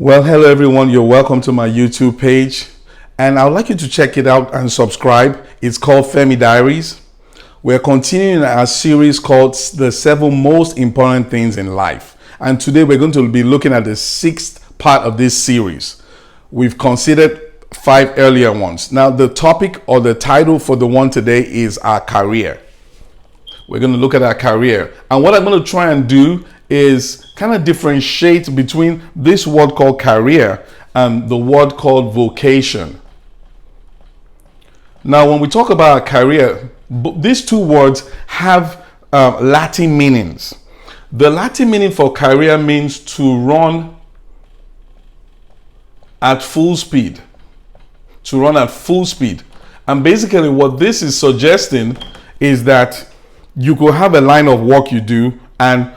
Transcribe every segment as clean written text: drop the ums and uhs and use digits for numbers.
Well, hello everyone. You're welcome to my YouTube page, and I would like you to check it out and subscribe. It's called Femi Diaries. We're continuing our series called The 7 Most Important Things in Life. And today we're going to be looking at the 6th part of this series. We've considered 5 earlier ones. Now, the topic or the title for the one today is our career. We're going to look at our career. And what I'm going to try and do is kind of differentiate between this word called career and the word called vocation. Now, when we talk about career, these two words have Latin meanings. The Latin meaning for career means to run at full speed. To run at full speed. And basically what this is suggesting is that you could have a line of work you do and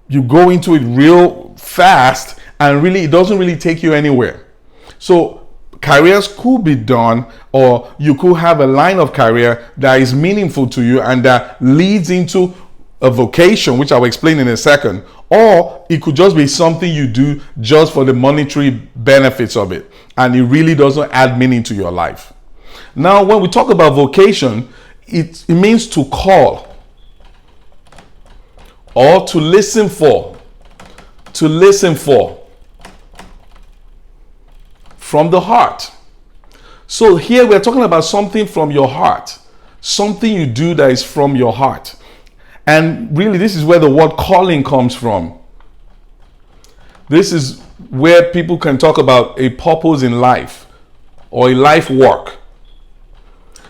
you go into it real fast, and really it doesn't really take you anywhere. So careers could be done, or you could have a line of career that is meaningful to you and that leads into a vocation, which I'll explain in a second, or it could just be something you do just for the monetary benefits of it, and it really doesn't add meaning to your life. Now, when we talk about vocation, it means to call, or to listen for, from the heart. So here we're talking about something from your heart, something you do that is from your heart. And really, this is where the word calling comes from. This is where people can talk about a purpose in life or a life work,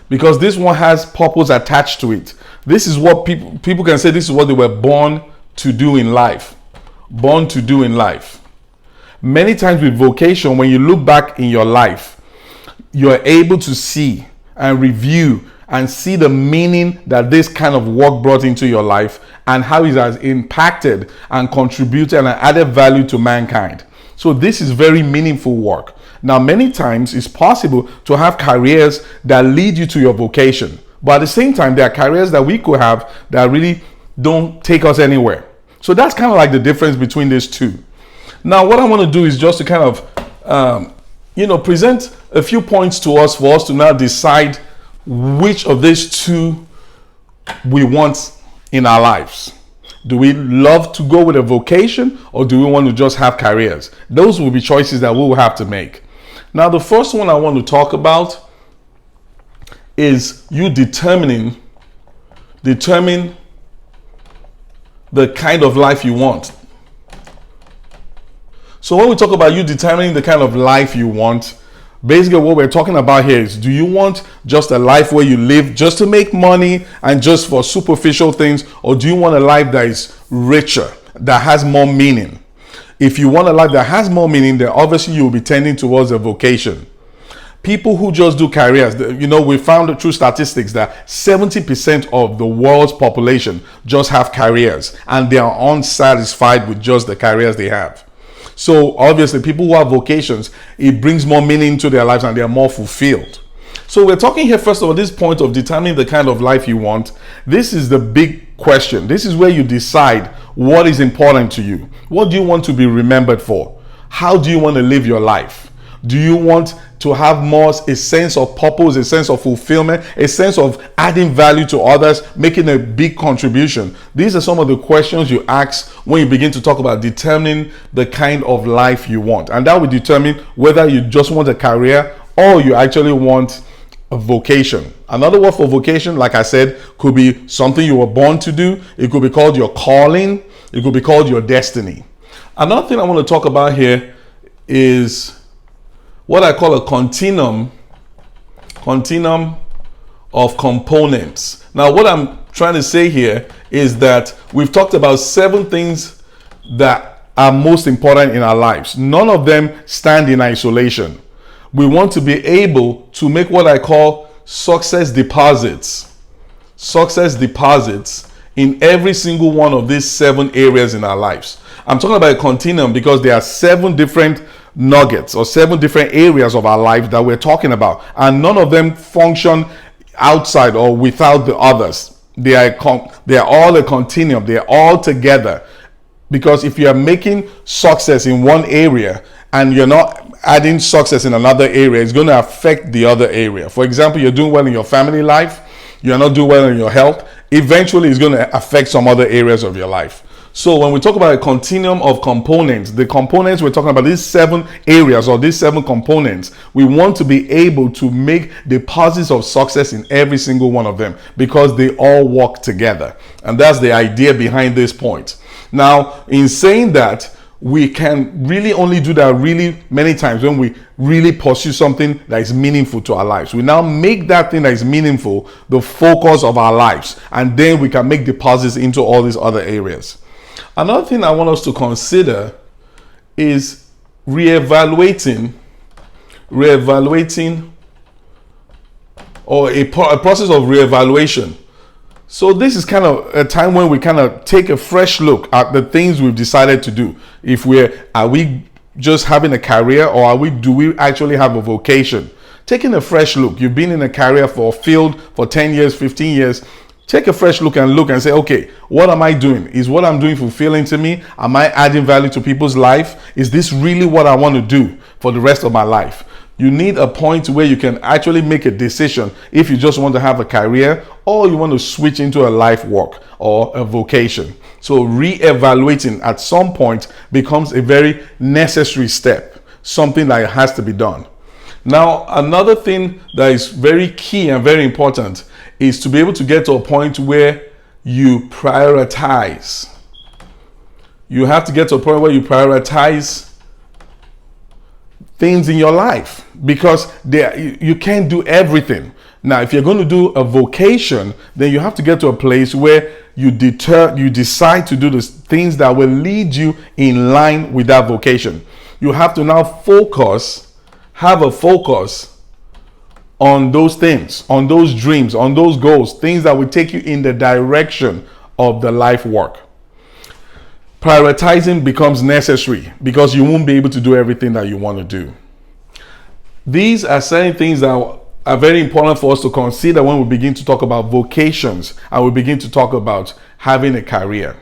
because this one has purpose attached to it. This is what people can say, this is what they were born to do in life. Born to do in life. Many times with vocation, when you look back in your life, you're able to see and review and see the meaning that this kind of work brought into your life and how it has impacted and contributed and added value to mankind. So this is very meaningful work. Now, many times it's possible to have careers that lead you to your vocation. But at the same time, there are careers that we could have that really don't take us anywhere. So that's kind of like the difference between these two. Now, what I want to do is just to kind of, present a few points to us for us to now decide which of these two we want in our lives. Do we love to go with a vocation, or do we want to just have careers? Those will be choices that we will have to make. Now, the first one I want to talk about is you determine the kind of life you want. So when we talk about you determining the kind of life you want, basically what we're talking about here is, do you want just a life where you live just to make money and just for superficial things, or do you want a life that is richer, that has more meaning? If you want a life that has more meaning, then obviously you'll be tending towards a vocation. People who just do careers, we found through statistics that 70% of the world's population just have careers, and they are unsatisfied with just the careers they have. So obviously people who have vocations, it brings more meaning to their lives and they are more fulfilled. So we're talking here, first of all, this point of determining the kind of life you want. This is the big question. This is where you decide what is important to you. What do you want to be remembered for? How do you want to live your life? Do you want to have more a sense of purpose, a sense of fulfillment, a sense of adding value to others, making a big contribution? These are some of the questions you ask when you begin to talk about determining the kind of life you want. And that will determine whether you just want a career or you actually want a vocation. Another word for vocation, like I said, could be something you were born to do. It could be called your calling. It could be called your destiny. Another thing I want to talk about here is what I call a continuum of components. Now, what I'm trying to say here is that we've talked about 7 things that are most important in our lives. None of them stand in isolation. We want to be able to make what I call success deposits in every single one of these 7 areas in our lives. I'm talking about a continuum because there are 7 different nuggets or 7 different areas of our life that we're talking about, and none of them function outside or without the others. They are all a continuum. They are all together. Because if you are making success in one area and you're not adding success in another area, it's going to affect the other area. For example, you're doing well in your family life, you're not doing well in your health, eventually it's going to affect some other areas of your life. So when we talk about a continuum of components, the components we're talking about, these 7 areas or these 7 components, we want to be able to make deposits of success in every single one of them because they all work together. And that's the idea behind this point. Now, in saying that, we can really only do that really many times when we really pursue something that is meaningful to our lives. We now make that thing that is meaningful the focus of our lives, and then we can make deposits into all these other areas. Another thing I want us to consider is reevaluating or a process of reevaluation. So this is kind of a time when we kind of take a fresh look at the things we've decided to do. Are we just having a career, or do we actually have a vocation? Taking a fresh look. You've been in a career for a field for 10 years, 15 years. Take a fresh look and say, okay, what am I doing? Is what I'm doing fulfilling to me? Am I adding value to people's life? Is this really what I want to do for the rest of my life? You need a point where you can actually make a decision if you just want to have a career or you want to switch into a life work or a vocation. So re-evaluating at some point becomes a very necessary step, something that has to be done. Now, another thing that is very key and very important is to be able to get to a point where you prioritize. You have to get to a point where you prioritize things in your life, because you can't do everything. Now, if you're going to do a vocation, then you have to get to a place where you decide to do the things that will lead you in line with that vocation. You have to now have a focus on those things, on those dreams, on those goals, things that will take you in the direction of the life work. Prioritizing becomes necessary because you won't be able to do everything that you want to do. These are certain things that are very important for us to consider when we begin to talk about vocations and we begin to talk about having a career.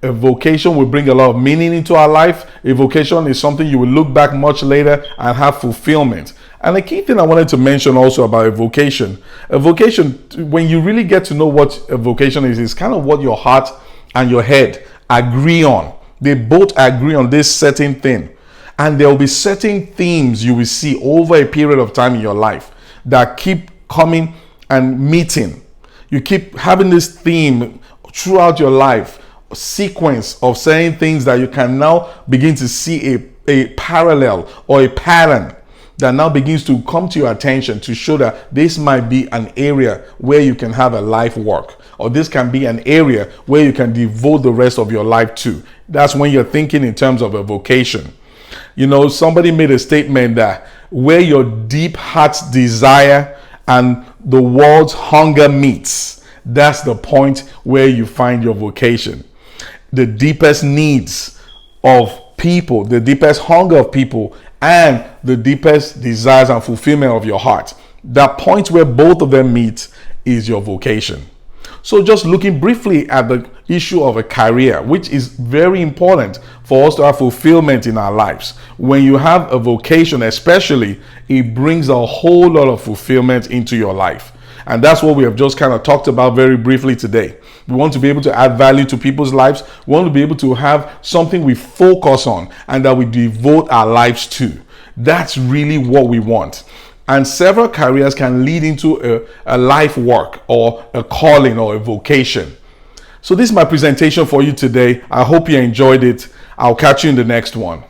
A vocation will bring a lot of meaning into our life. A vocation is something you will look back much later and have fulfillment. And the key thing I wanted to mention also about a vocation, when you really get to know what a vocation is kind of what your heart and your head agree on. They both agree on this certain thing. And there will be certain themes you will see over a period of time in your life that keep coming and meeting. You keep having this theme throughout your life, a sequence of certain things that you can now begin to see a parallel or a pattern that now begins to come to your attention to show that this might be an area where you can have a life work, or this can be an area where you can devote the rest of your life to. That's when you're thinking in terms of a vocation. You know, somebody made a statement that where your deep heart's desire and the world's hunger meets, that's the point where you find your vocation. The deepest needs of people, the deepest hunger of people, and the deepest desires and fulfillment of your heart. That point where both of them meet is your vocation. So just looking briefly at the issue of a career, which is very important for us to have fulfillment in our lives. When you have a vocation especially, it brings a whole lot of fulfillment into your life. And that's what we have just kind of talked about very briefly today. We want to be able to add value to people's lives. We want to be able to have something we focus on and that we devote our lives to. That's really what we want. And several careers can lead into a life work or a calling or a vocation. So this is my presentation for you today. I hope you enjoyed it. I'll catch you in the next one.